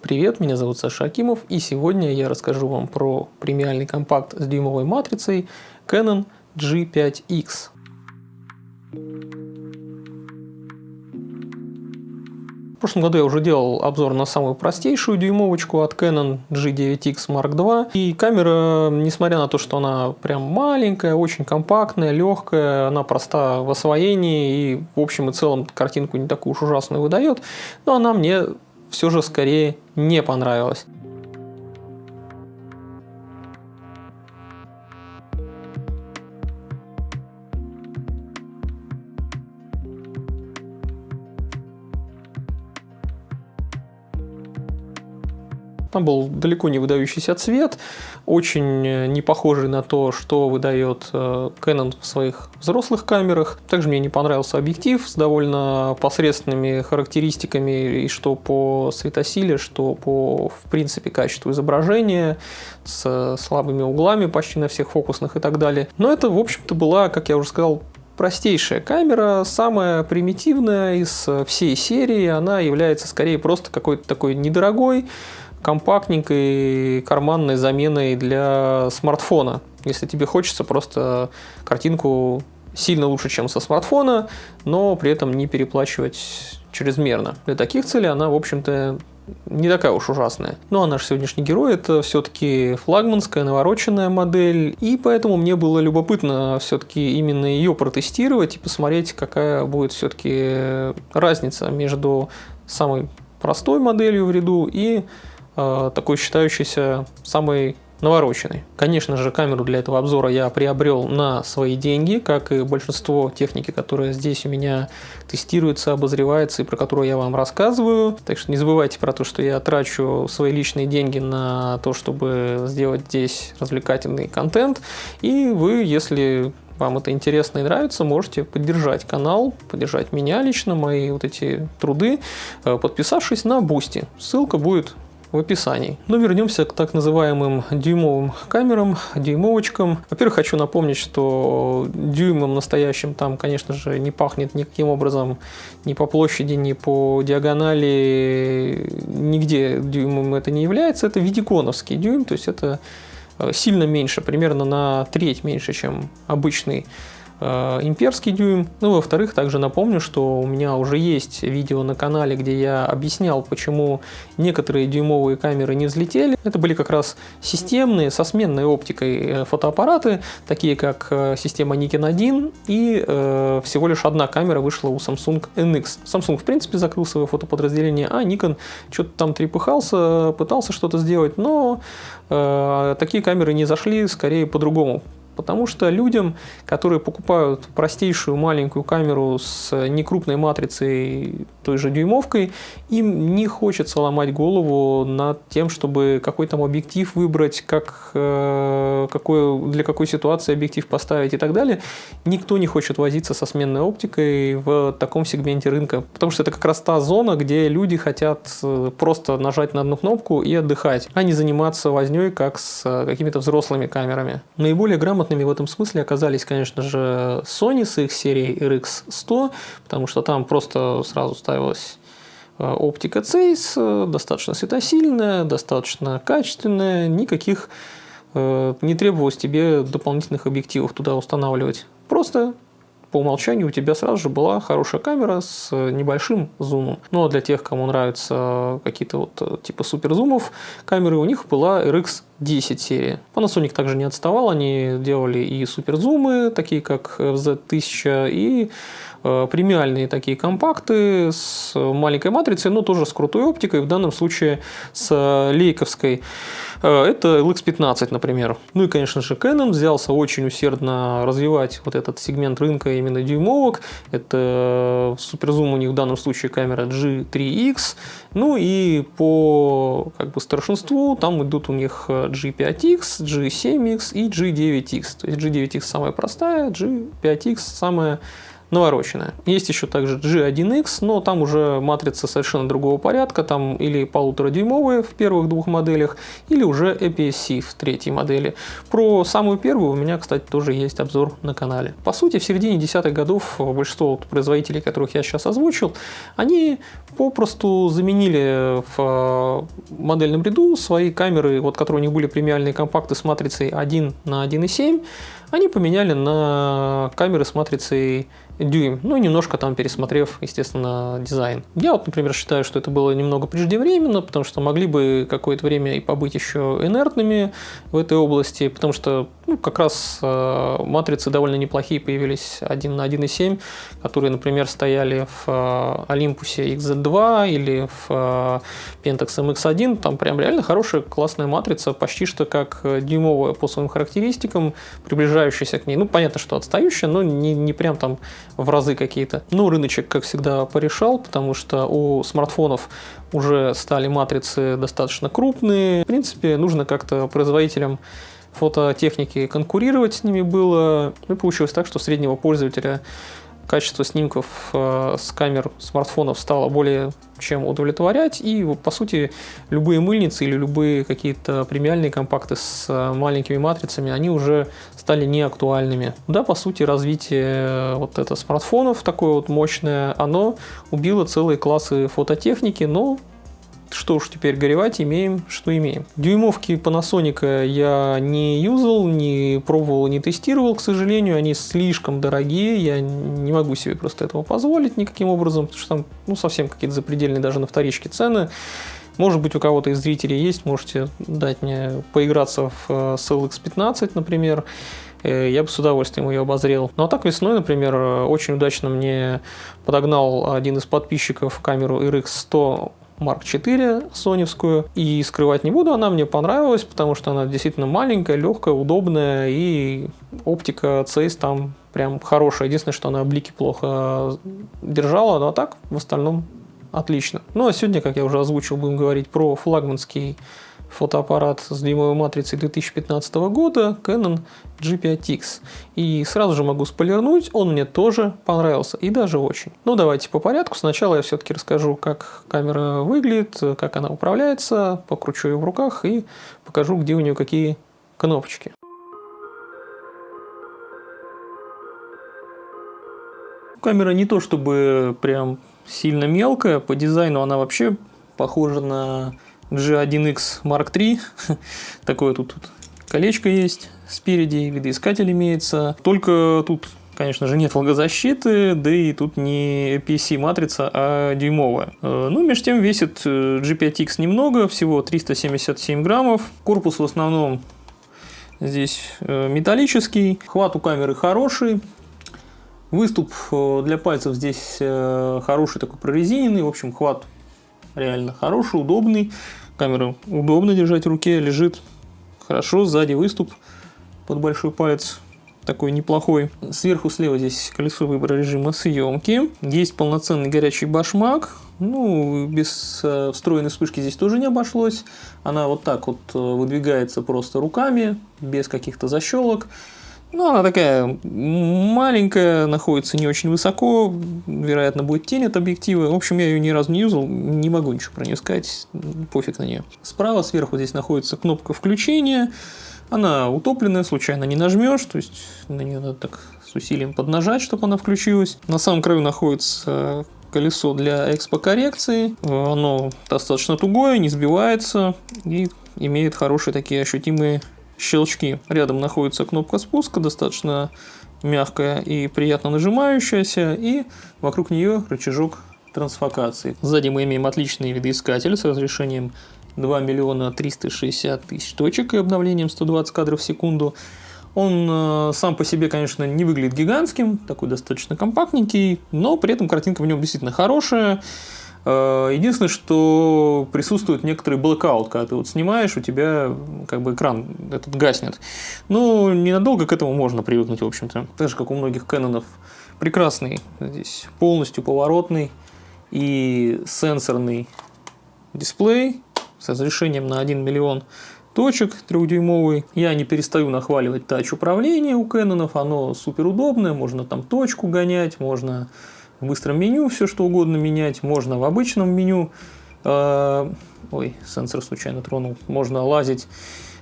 Привет, меня зовут Саша Акимов, и сегодня я расскажу вам про премиальный компакт с дюймовой матрицей Canon G5X. В прошлом году я уже делал обзор на самую простейшую дюймовочку от Canon G9X Mark II. И камера, несмотря на то, что она прям маленькая, очень компактная, легкая, она проста в освоении и в общем и целом картинку не такую уж ужасную выдает, но она мне все же скорее не понравилась. Там был далеко не выдающийся цвет, очень не похожий на то, что выдает Canon в своих взрослых камерах. Также мне не понравился объектив с довольно посредственными характеристиками, и что по светосиле, что по, в принципе, качеству изображения, с слабыми углами почти на всех фокусных и так далее. Но это, в общем-то, была, как я уже сказал, простейшая камера, самая примитивная из всей серии. Она является скорее просто какой-то такой недорогой, компактненькой карманной заменой для смартфона. Если тебе хочется просто картинку сильно лучше, чем со смартфона, но при этом не переплачивать чрезмерно. Для таких целей она, в общем-то, не такая уж ужасная. Но наш сегодняшний герой — это все-таки флагманская, навороченная модель, и поэтому мне было любопытно все-таки именно ее протестировать и посмотреть, какая будет все-таки разница между самой простой моделью в ряду и такой считающейся самой навороченной. Конечно же, камеру для этого обзора я приобрел на свои деньги, как и большинство техники, которая здесь у меня тестируется, обозревается и про которую я вам рассказываю. Так что не забывайте про то, что я трачу свои личные деньги на то, чтобы сделать здесь развлекательный контент. И вы, если вам это интересно и нравится, можете поддержать канал, поддержать меня лично, мои вот эти труды, подписавшись на Boosty. Ссылка будет в описании. Но вернемся к так называемым дюймовым камерам, дюймовочкам. Во-первых, хочу напомнить, что дюймом настоящим там, конечно же, не пахнет никаким образом ни по площади, ни по диагонали, нигде дюймом это не является. Это видиконовский дюйм, то есть это сильно меньше, примерно на треть меньше, чем обычный имперский дюйм. Ну, во-вторых, также напомню, что у меня уже есть видео на канале, где я объяснял, почему некоторые дюймовые камеры не взлетели. Это были как раз системные, со сменной оптикой фотоаппараты, такие как система Nikon 1, и всего лишь одна камера вышла у Samsung NX. Samsung, в принципе, закрыл свое фотоподразделение, а Nikon что-то там трепыхался, пытался что-то сделать, но такие камеры не зашли, скорее по-другому. Потому что людям, которые покупают простейшую маленькую камеру с некрупной матрицей, той же дюймовкой, им не хочется ломать голову над тем, чтобы какой там объектив выбрать, для какой ситуации объектив поставить и так далее. Никто не хочет возиться со сменной оптикой в таком сегменте рынка. Потому что это как раз та зона, где люди хотят просто нажать на одну кнопку и отдыхать, а не заниматься вознёй, как с какими-то взрослыми камерами. Наиболее грамотными в этом смысле оказались, конечно же, Sony с их серией RX100, потому что там просто сразу ставилась оптика Zeiss, достаточно светосильная, достаточно качественная, никаких не требовалось тебе дополнительных объективов туда устанавливать. Просто по умолчанию у тебя сразу же была хорошая камера с небольшим зумом. Но для тех, кому нравятся какие-то вот типа суперзумов камеры, у них была RX10 серия. Panasonic также не отставал, они делали и суперзумы, такие как FZ1000, и премиальные такие компакты с маленькой матрицей, но тоже с крутой оптикой, в данном случае с лейковской. Это LX15, например. Ну и, конечно же, Canon взялся очень усердно развивать вот этот сегмент рынка именно дюймовок. Это суперзум у них в данном случае камера G3X. Ну и по старшинству там идут у них G5X, G7X и G9X. То есть G9X самая простая, G5X самая навороченная. Есть еще также G1X, но там уже матрица совершенно другого порядка, там или 1,5-дюймовые в первых двух моделях, или уже APS-C в третьей модели. Про самую первую у меня, кстати, тоже есть обзор на канале. По сути, в середине десятых годов большинство производителей, которых я сейчас озвучил, они попросту заменили в модельном ряду свои камеры, вот, которые у них были премиальные компакты с матрицей 1 на 1,7, они поменяли на камеры с матрицей дюйм, ну, немножко там пересмотрев, естественно, дизайн. Я вот, например, считаю, что это было немного преждевременно, потому что могли бы какое-то время и побыть еще инертными в этой области, потому что, ну, как раз матрицы довольно неплохие появились 1 на 1,7, которые, например, стояли в Olympus XZ2 или в Pentax MX1, там прям реально хорошая, классная матрица, почти что как дюймовая по своим характеристикам, приближающаяся к ней. Ну, понятно, что отстающая, но не прям там в разы какие-то. Ну, рыночек, как всегда, порешал, потому что у смартфонов уже стали матрицы достаточно крупные. В принципе, нужно как-то производителям фототехники конкурировать с ними было. И получилось так, что среднего пользователя качество снимков с камер смартфонов стало более чем удовлетворять, и, по сути, любые мыльницы или любые какие-то премиальные компакты с маленькими матрицами, они уже стали неактуальными. Да, по сути, развитие вот это смартфонов такое вот мощное, оно убило целые классы фототехники, но что уж теперь горевать, имеем, что имеем. Дюймовки Panasonic я не юзал, не пробовал, не тестировал, к сожалению. Они слишком дорогие, я не могу себе просто этого позволить никаким образом, потому что там, ну, совсем какие-то запредельные даже на вторичке цены. Может быть, у кого-то из зрителей есть, можете дать мне поиграться в SLX15, например. Я бы с удовольствием ее обозрел. Ну а так весной, например, очень удачно мне подогнал один из подписчиков камеру RX100 Mark IV соневскую, и скрывать не буду, она мне понравилась, потому что она действительно маленькая, легкая, удобная, и оптика CEIS там прям хорошая. Единственное, что она блики плохо держала, но так в остальном отлично. Ну а сегодня, как я уже озвучил, будем говорить про флагманский фотоаппарат с дюймовой матрицей 2015 года Canon G5X. И сразу же могу спойлернуть, он мне тоже понравился, и даже очень. Ну, давайте по порядку. Сначала я все-таки расскажу, как камера выглядит, как она управляется, покручу ее в руках и покажу, где у нее какие кнопочки. Камера не то чтобы прям сильно мелкая, по дизайну она вообще похожа на G1X Mark III. Такое тут колечко есть спереди, видоискатель имеется. Только тут, конечно же, нет влагозащиты, да и тут не APS-C матрица, а дюймовая. Ну, между тем весит G5X немного, всего 377 граммов. Корпус в основном здесь металлический. Хват у камеры хороший. Выступ для пальцев здесь хороший, такой прорезиненный. В общем, хват реально хороший, удобный. Камеру удобно держать в руке, лежит хорошо. Сзади выступ под большой палец такой неплохой. Сверху слева здесь колесо выбора режима съемки. Есть полноценный горячий башмак. Ну, без встроенной вспышки здесь тоже не обошлось. Она вот так вот выдвигается просто руками, без каких-то защелок. Ну, она такая маленькая, находится не очень высоко, вероятно, будет тень от объектива. В общем, я ее ни разу не юзал, не могу ничего про нее сказать, пофиг на нее. Справа сверху здесь находится кнопка включения. Она утопленная, случайно не нажмешь, то есть на нее надо так с усилием поднажать, чтобы она включилась. На самом краю находится колесо для экспокоррекции. Оно достаточно тугое, не сбивается и имеет хорошие такие ощутимые щелчки. Рядом находится кнопка спуска, достаточно мягкая и приятно нажимающаяся, и вокруг нее рычажок трансфокации. Сзади мы имеем отличный видоискатель с разрешением 2 360 000 точек и обновлением 120 кадров в секунду. Он сам по себе, конечно, не выглядит гигантским, такой достаточно компактненький, но при этом картинка в нем действительно хорошая. Единственное, что присутствует некоторый blackout, когда ты вот снимаешь, у тебя как бы экран этот гаснет. Но ненадолго к этому можно привыкнуть, в общем-то. Так же, как у многих Canon, прекрасный здесь полностью поворотный и сенсорный дисплей с разрешением на 1 миллион точек 3-дюймовый. Я не перестаю нахваливать тач-управление у Canon, оно супер удобное, можно там точку гонять, можно в быстром меню все что угодно менять, можно в обычном меню, ой, сенсор случайно тронул, можно лазить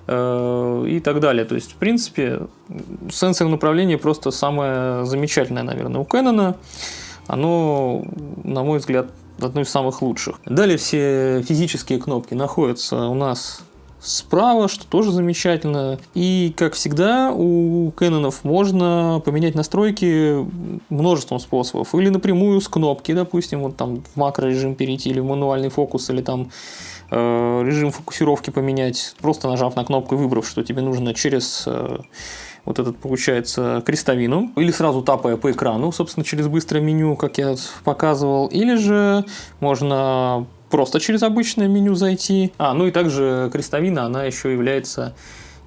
и так далее. То есть, в принципе, сенсорное управление просто самое замечательное, наверное, у Canon. Оно, на мой взгляд, одно из самых лучших. Далее все физические кнопки находятся у нас справа, что тоже замечательно. И, как всегда, у Canon можно поменять настройки множеством способов. Или напрямую с кнопки, допустим, вот там в макрорежим перейти, или в мануальный фокус, или там режим фокусировки поменять, просто нажав на кнопку и выбрав, что тебе нужно через вот этот, получается, крестовину, или сразу тапая по экрану, собственно, через быстрое меню, как я показывал, или же можно просто через обычное меню зайти. Ну и также крестовина, она еще является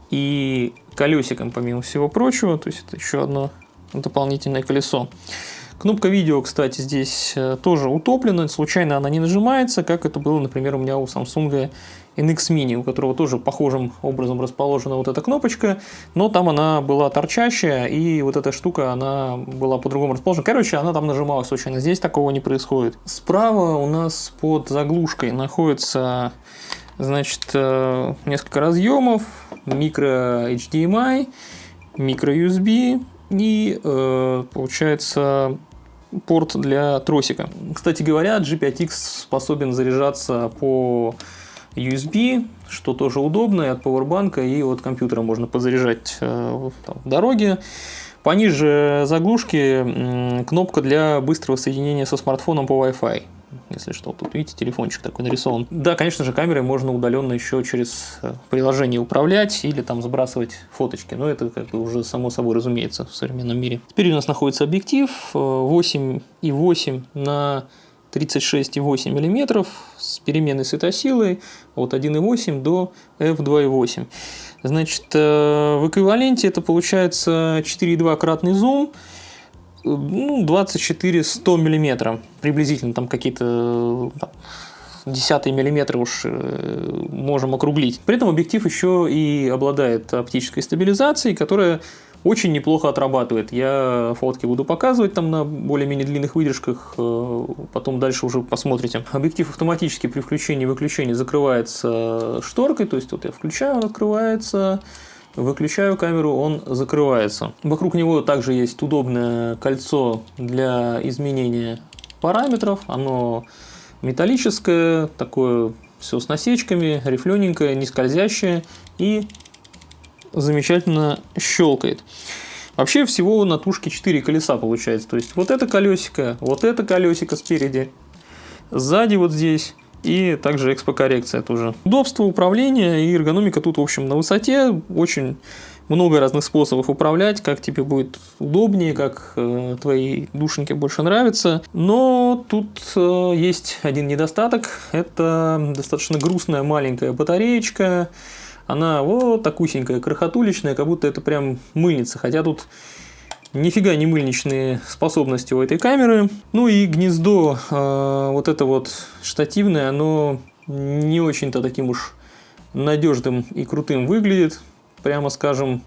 и колесиком, помимо всего прочего, то есть это еще одно дополнительное колесо. Кнопка видео, кстати, здесь тоже утоплена, случайно она не нажимается, как это было, например, у меня у Samsung NX Mini, у которого тоже похожим образом расположена вот эта кнопочка, но там она была торчащая, и вот эта штука, она была по-другому расположена. Короче, она там нажималась случайно, здесь такого не происходит. Справа у нас под заглушкой находится, значит, несколько разъемов, микро HDMI, микро USB и, получается, порт для тросика. Кстати говоря, G5X способен заряжаться по USB, что тоже удобно, и от пауэрбанка, и от компьютера можно подзаряжать в дороге. Пониже заглушки кнопка для быстрого соединения со смартфоном по Wi-Fi. Если что, тут видите, телефончик такой нарисован. Да, конечно же, камерой можно удаленно еще через приложение управлять или там сбрасывать фоточки, но это как бы уже само собой разумеется в современном мире. Теперь у нас находится объектив 8,8 на 36,8 мм с переменной светосилой от 1,8 до f2,8. Значит, в эквиваленте это получается 4,2-кратный зум, 24-100 мм, приблизительно там какие-то десятые миллиметры уж можем округлить. При этом объектив еще и обладает оптической стабилизацией, которая очень неплохо отрабатывает. Я фотки буду показывать там на более-менее длинных выдержках, потом дальше уже посмотрите. Объектив автоматически при включении и выключении закрывается шторкой, то есть вот я включаю, он открывается, выключаю камеру, он закрывается. Вокруг него также есть удобное кольцо для изменения параметров. Оно металлическое, такое все с насечками, рифлененькое, не скользящее и замечательно щелкает. Вообще всего на тушке 4 колеса получается. То есть вот это колесико спереди, сзади вот здесь. И также экспо-коррекция тоже. Удобство управления и эргономика тут, в общем, на высоте. Очень много разных способов управлять, как тебе будет удобнее, как твоей душеньке больше нравится. Но тут есть один недостаток. Это достаточно грустная маленькая батареечка. Она вот такусенькая, крохотуличная, как будто это прям мыльница. Хотя тут нифига не мыльничные способности у этой камеры. Ну и гнездо вот это вот штативное, оно не очень-то таким уж надежным и крутым выглядит. Прямо скажем,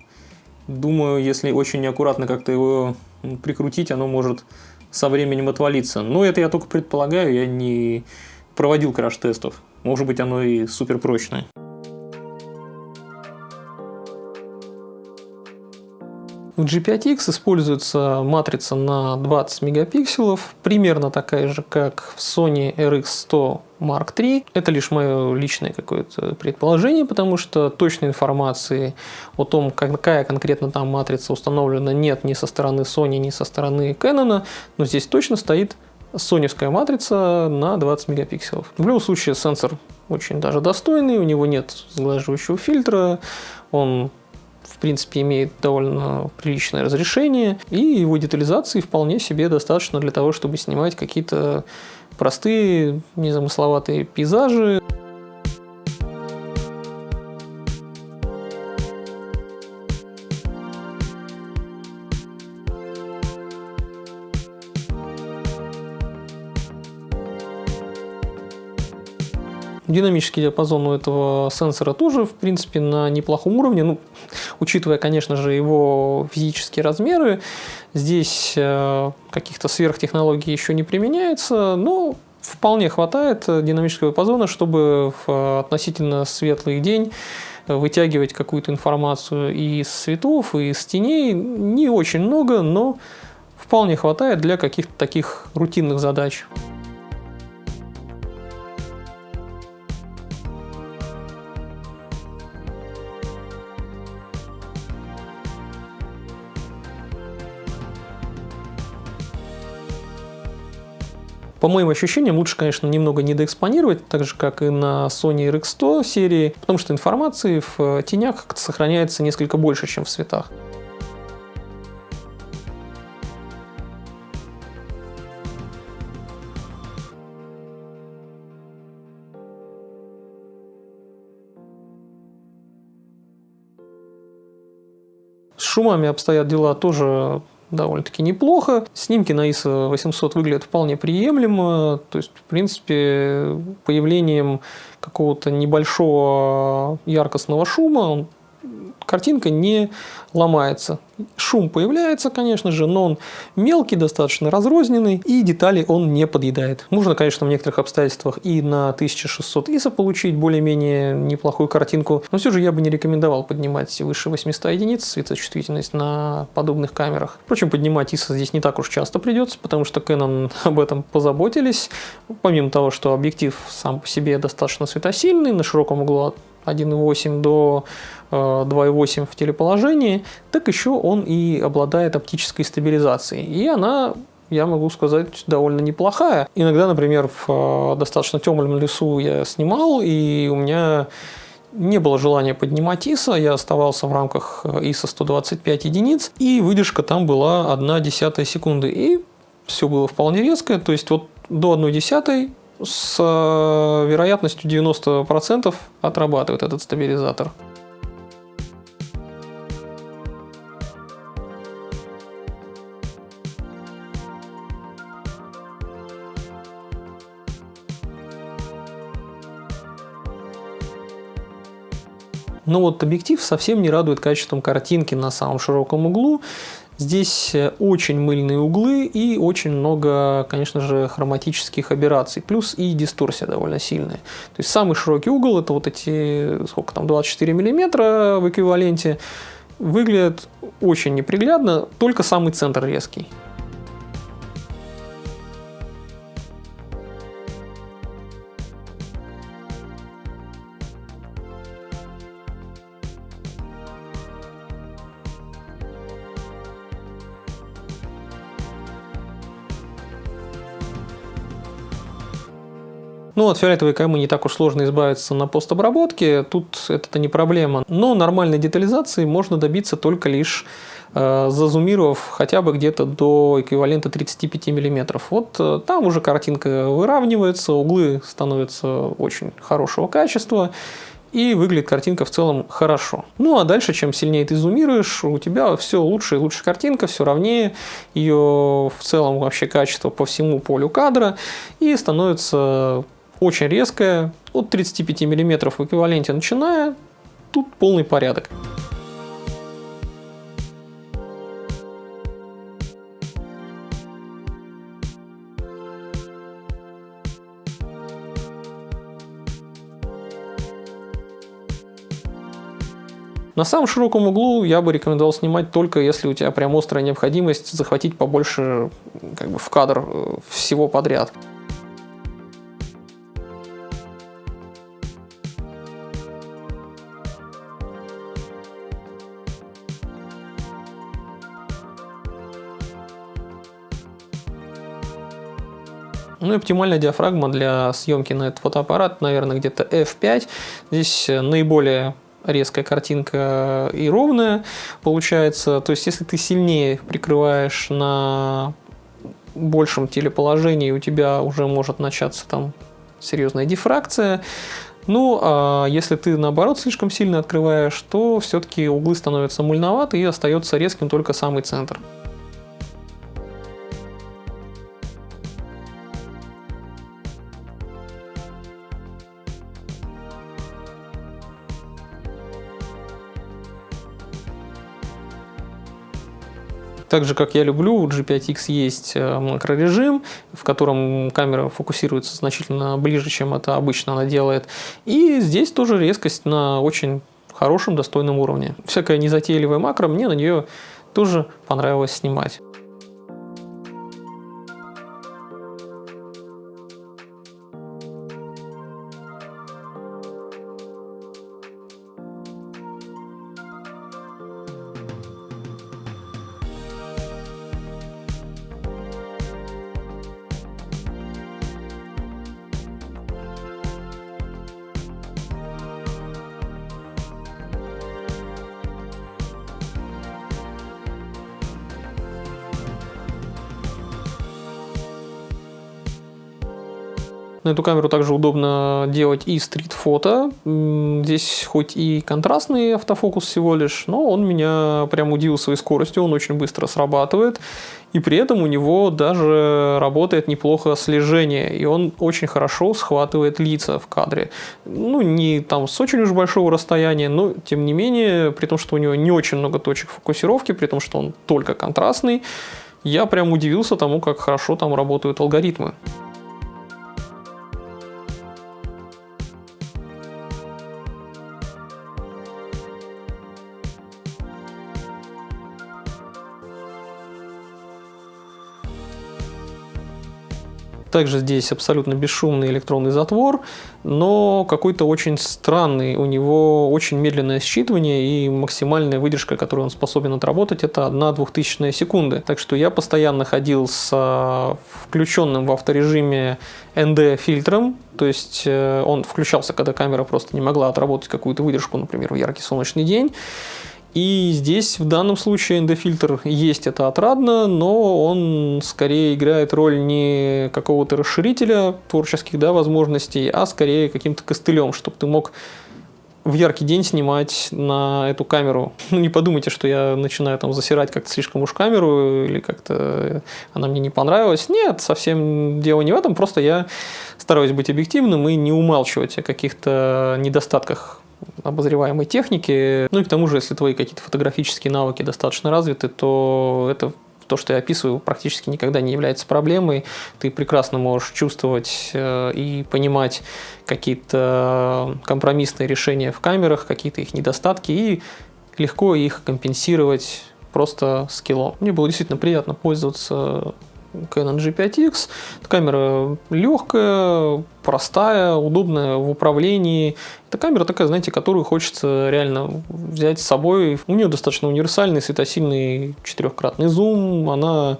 думаю, если очень неаккуратно как-то его прикрутить, оно может со временем отвалиться. Но это я только предполагаю, я не проводил краш-тестов. Может быть, оно и суперпрочное. В G5X используется матрица на 20 мегапикселов, примерно такая же, как в Sony RX100 Mark III. Это лишь мое личное какое-то предположение, потому что точной информации о том, какая конкретно там матрица установлена, нет ни со стороны Sony, ни со стороны Canon, но здесь точно стоит соневская матрица на 20 мегапикселов. В любом случае сенсор очень даже достойный, у него нет сглаживающего фильтра, он в принципе имеет довольно приличное разрешение, и его детализации вполне себе достаточно для того, чтобы снимать какие-то простые, незамысловатые пейзажи. Динамический диапазон у этого сенсора тоже, в принципе, на неплохом уровне. Ну, учитывая, конечно же, его физические размеры, здесь каких-то сверхтехнологий еще не применяется, но вполне хватает динамического диапазона, чтобы в относительно светлый день вытягивать какую-то информацию и из цветов, и из теней. Не очень много, но вполне хватает для каких-то таких рутинных задач. По моим ощущениям, лучше, конечно, немного недоэкспонировать, так же, как и на Sony RX100 серии, потому что информации в тенях как-то сохраняется несколько больше, чем в цветах. С шумами обстоят дела тоже довольно-таки неплохо. Снимки на ISO 800 выглядят вполне приемлемо. То есть, в принципе, появлением какого-то небольшого яркостного шума картинка не ломается. Шум появляется, конечно же, но он мелкий, достаточно разрозненный, и детали он не подъедает. Можно, конечно, в некоторых обстоятельствах и на 1600 ISO получить более-менее неплохую картинку, но все же я бы не рекомендовал поднимать выше 800 единиц светочувствительность на подобных камерах. Впрочем, поднимать ISO здесь не так уж часто придется, потому что Canon об этом позаботились. Помимо того, что объектив сам по себе достаточно светосильный, на широком углу от 1.8 до 2.8 в телеположении, так еще он и обладает оптической стабилизацией. И она, я могу сказать, довольно неплохая. Иногда, например, в достаточно темном лесу я снимал, и у меня не было желания поднимать ISO, я оставался в рамках ISO 125 единиц, и выдержка там была 0,1 секунды. И все было вполне резко, то есть вот до 0,1 с вероятностью 90% отрабатывает этот стабилизатор. Но вот объектив совсем не радует качеством картинки на самом широком углу. Здесь очень мыльные углы и очень много, конечно же, хроматических аберраций. Плюс и дисторсия довольно сильная. То есть самый широкий угол, это вот эти, сколько там, 24 мм в эквиваленте, выглядит очень неприглядно, только самый центр резкий. Ну, от фиолетовой каймы не так уж сложно избавиться на постобработке, тут это не проблема. Но нормальной детализации можно добиться только лишь зазумировав хотя бы где-то до эквивалента 35 мм. Вот там уже картинка выравнивается, углы становятся очень хорошего качества, и выглядит картинка в целом хорошо. Ну а дальше, чем сильнее ты зумируешь, у тебя все лучше и лучше картинка, все ровнее, ее в целом вообще качество по всему полю кадра, и становится очень резкая, от 35 мм в эквиваленте начиная, тут полный порядок. На самом широком углу я бы рекомендовал снимать только если у тебя прям острая необходимость захватить побольше в кадр всего подряд. Ну и оптимальная диафрагма для съемки на этот фотоаппарат, наверное, где-то f5. Здесь наиболее резкая картинка и ровная получается. То есть, если ты сильнее прикрываешь на большем телеположении, у тебя уже может начаться там серьезная дифракция. Ну, а если ты, наоборот, слишком сильно открываешь, то все-таки углы становятся мульноваты и остается резким только самый центр. Так же, как я люблю, у G5X есть макрорежим, в котором камера фокусируется значительно ближе, чем это обычно она делает. И здесь тоже резкость на очень хорошем, достойном уровне. Всякая незатейливая макро, мне на нее тоже понравилось снимать. На эту камеру также удобно делать и стрит-фото. Здесь хоть и контрастный автофокус всего лишь, но он меня прям удивил своей скоростью, он очень быстро срабатывает. И при этом у него даже работает неплохо слежение, и он очень хорошо схватывает лица в кадре. Ну, не там с очень уж большого расстояния, но тем не менее, при том, что у него не очень много точек фокусировки, при том, что он только контрастный, я прям удивился тому, как хорошо там работают алгоритмы. Также здесь абсолютно бесшумный электронный затвор, но какой-то очень странный. У него очень медленное считывание и максимальная выдержка, которую он способен отработать, это 1/2000 секунды. Так что я постоянно ходил с включенным в авторежиме ND-фильтром, то есть он включался, когда камера просто не могла отработать какую-то выдержку, например, в яркий солнечный день. И здесь в данном случае ND-фильтр есть, это отрадно, но он скорее играет роль не какого-то расширителя творческих возможностей, а скорее каким-то костылем, чтобы ты мог в яркий день снимать на эту камеру. Ну, не подумайте, что я начинаю там засирать как-то слишком уж камеру, или как-то она мне не понравилась. Нет, совсем дело не в этом, просто я стараюсь быть объективным и не умалчивать о каких-то недостатках обозреваемой техники. Ну и к тому же, если твои какие-то фотографические навыки достаточно развиты, то это то, что я описываю, практически никогда не является проблемой. Ты прекрасно можешь чувствовать и понимать какие-то компромиссные решения в камерах, какие-то их недостатки, и легко их компенсировать просто скиллом. Мне было действительно приятно пользоваться Canon G5X. Камера легкая, простая, удобная в управлении. Это камера такая, знаете, которую хочется реально взять с собой. У нее достаточно универсальный светосильный 4-кратный зум. Она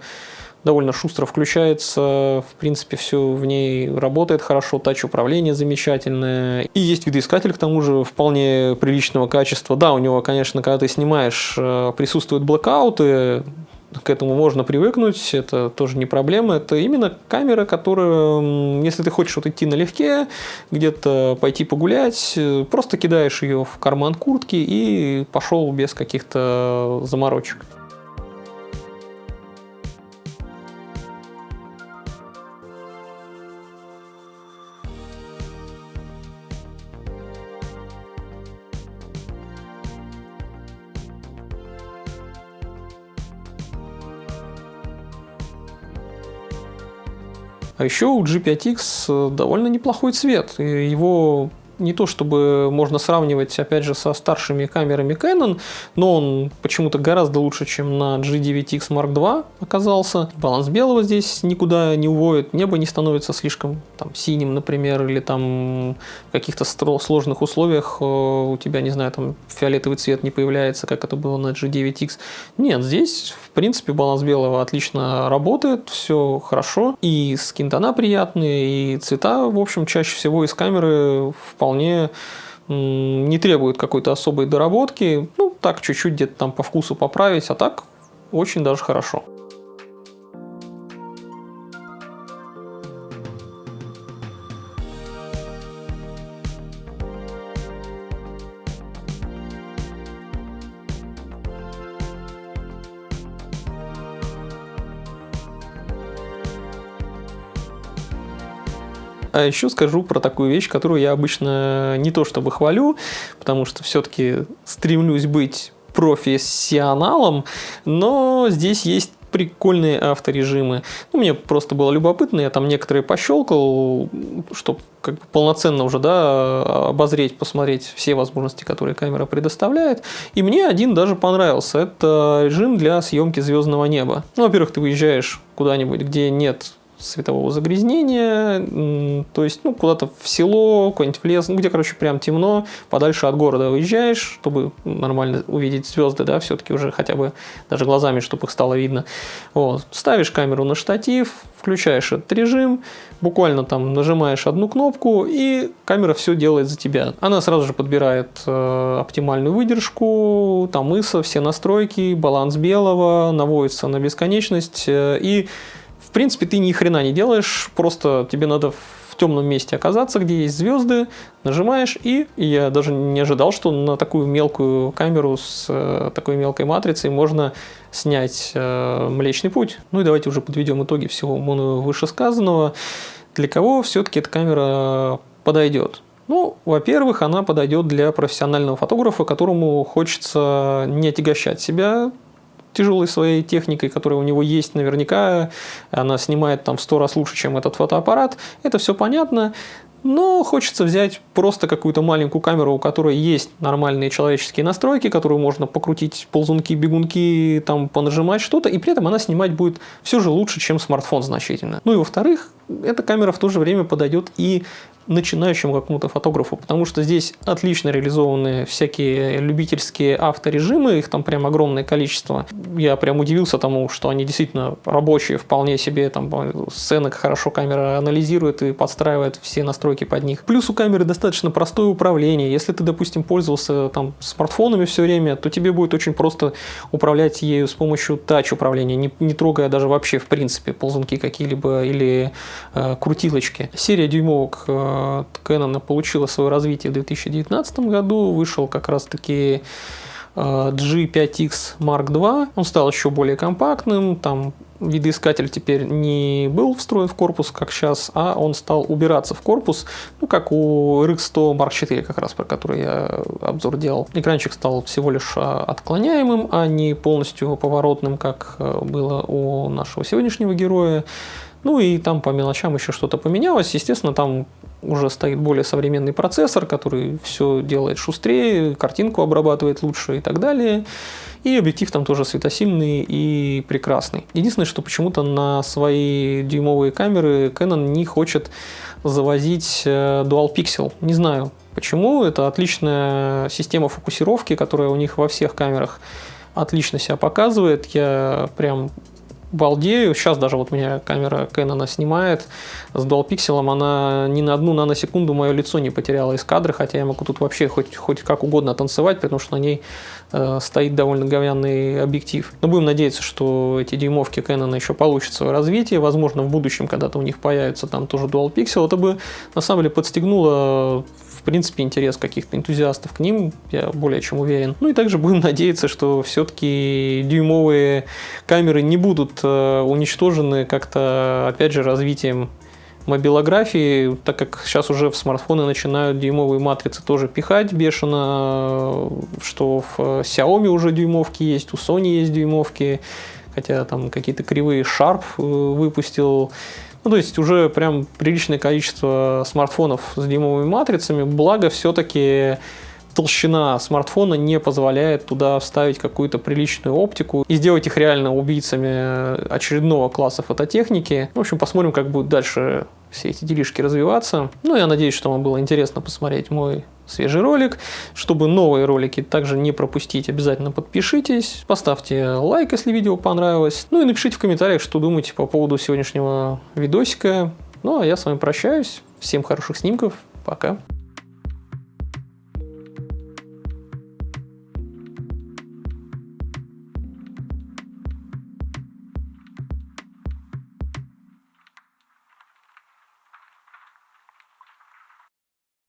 довольно шустро включается. В принципе, все в ней работает хорошо. Тач-управление замечательное. И есть видоискатель, к тому же, вполне приличного качества. Да, у него, конечно, когда ты снимаешь, присутствуют блэкауты. К этому можно привыкнуть, это тоже не проблема. Это именно камера, которая, если ты хочешь вот идти налегке, где-то пойти погулять, просто кидаешь ее в карман куртки и пошел без каких-то заморочек. А еще у G5X довольно неплохой цвет. Его не то чтобы можно сравнивать, опять же, со старшими камерами Canon, но он почему-то гораздо лучше, чем на G9X Mark II оказался. Баланс белого здесь никуда не уводит, небо не становится слишком там синим, например, или там в каких-то сложных условиях у тебя, не знаю, там фиолетовый цвет не появляется, как это было на G9X. Нет, здесь, в принципе, баланс белого отлично работает, все хорошо, и скин-тона приятные, и цвета, в общем, чаще всего из камеры вполне не требует какой-то особой доработки. Ну, так чуть-чуть где-то там по вкусу поправить, а так очень даже хорошо. А еще скажу про такую вещь, которую я обычно не то чтобы хвалю, потому что все-таки стремлюсь быть профессионалом, но здесь есть прикольные авторежимы. Ну, мне просто было любопытно, я там некоторые пощелкал, чтобы как бы полноценно уже, да, обозреть, посмотреть все возможности, которые камера предоставляет. И мне один даже понравился. Это режим для съемки звездного неба. Ну, во-первых, ты выезжаешь куда-нибудь, где нет светового загрязнения, то есть, ну, куда-то в село, куда-нибудь в лес, ну, где, короче, прям темно, подальше от города выезжаешь, чтобы нормально увидеть звезды, да, все-таки уже хотя бы даже глазами, чтобы их стало видно. Вот. Ставишь камеру на штатив, включаешь этот режим, буквально там нажимаешь одну кнопку, и камера все делает за тебя. Она сразу же подбирает оптимальную выдержку, там ISO, все настройки, баланс белого, наводится на бесконечность, и в принципе, ты ни хрена не делаешь, просто тебе надо в темном месте оказаться, где есть звезды, нажимаешь, и я даже не ожидал, что на такую мелкую камеру с такой мелкой матрицей можно снять Млечный Путь. Ну и давайте уже подведем итоги всего вышесказанного. Для кого все-таки эта камера подойдет? Ну, во-первых, она подойдет для профессионального фотографа, которому хочется не отягощать себя тяжелой своей техникой, которая у него есть наверняка, она снимает там в 100 раз лучше, чем этот фотоаппарат, это все понятно, но хочется взять просто какую-то маленькую камеру, у которой есть нормальные человеческие настройки, которую можно покрутить ползунки, бегунки, там понажимать что-то, и при этом она снимать будет все же лучше, чем смартфон значительно. Ну и во-вторых, эта камера в то же время подойдет и начинающему какому-то фотографу, потому что здесь отлично реализованы всякие любительские авторежимы, их там прям огромное количество. Я прям удивился тому, что они действительно рабочие, вполне себе, там сцены хорошо камера анализирует и подстраивает все настройки под них. Плюс у камеры достаточно простое управление. Если ты, допустим, пользовался там смартфонами все время, то тебе будет очень просто управлять ею с помощью тач-управления, не трогая даже вообще в принципе ползунки какие-либо или крутилочки. Серия дюймовок Canon получила свое развитие в 2019 году, вышел как раз-таки G5X Mark II, он стал еще более компактным, там видоискатель теперь не был встроен в корпус, как сейчас, а он стал убираться в корпус, ну, как у RX100 Mark IV, как раз про который я обзор делал. Экранчик стал всего лишь отклоняемым, а не полностью поворотным, как было у нашего сегодняшнего героя. Ну и там по мелочам еще что-то поменялось. Естественно, там уже стоит более современный процессор, который все делает шустрее, картинку обрабатывает лучше и так далее. И объектив там тоже светосильный и прекрасный. Единственное, что почему-то на свои дюймовые камеры Canon не хочет завозить Dual Pixel. Не знаю почему. Это отличная система фокусировки, которая у них во всех камерах отлично себя показывает. Я прям балдею. Сейчас даже вот у меня камера Canon снимает с Dual Pixel, она ни на одну наносекунду мое лицо не потеряла из кадра, хотя я могу тут вообще хоть как угодно танцевать, потому что на ней стоит довольно говяный объектив. Но будем надеяться, что эти дюймовки Canon еще получат свое развитие. Возможно, в будущем когда-то у них появится там тоже Dual Pixel. Это бы на самом деле подстегнуло в принципе интерес каких-то энтузиастов к ним, я более чем уверен. Ну и также будем надеяться, что все-таки дюймовые камеры не будут уничтожены как-то, опять же, развитием мобилографии, так как сейчас уже в смартфоны начинают дюймовые матрицы тоже пихать бешено, что в Xiaomi уже дюймовки есть, у Sony есть дюймовки, хотя там какие-то кривые Sharp выпустил. Ну, то есть уже прям приличное количество смартфонов с дюймовыми матрицами, благо все-таки толщина смартфона не позволяет туда вставить какую-то приличную оптику и сделать их реально убийцами очередного класса фототехники. В общем, посмотрим, как будут дальше все эти делишки развиваться. Ну, я надеюсь, что вам было интересно посмотреть мой свежий ролик. Чтобы новые ролики также не пропустить, обязательно подпишитесь, поставьте лайк, если видео понравилось. Ну и напишите в комментариях, что думаете по поводу сегодняшнего видосика. Ну, а я с вами прощаюсь. Всем хороших снимков. Пока.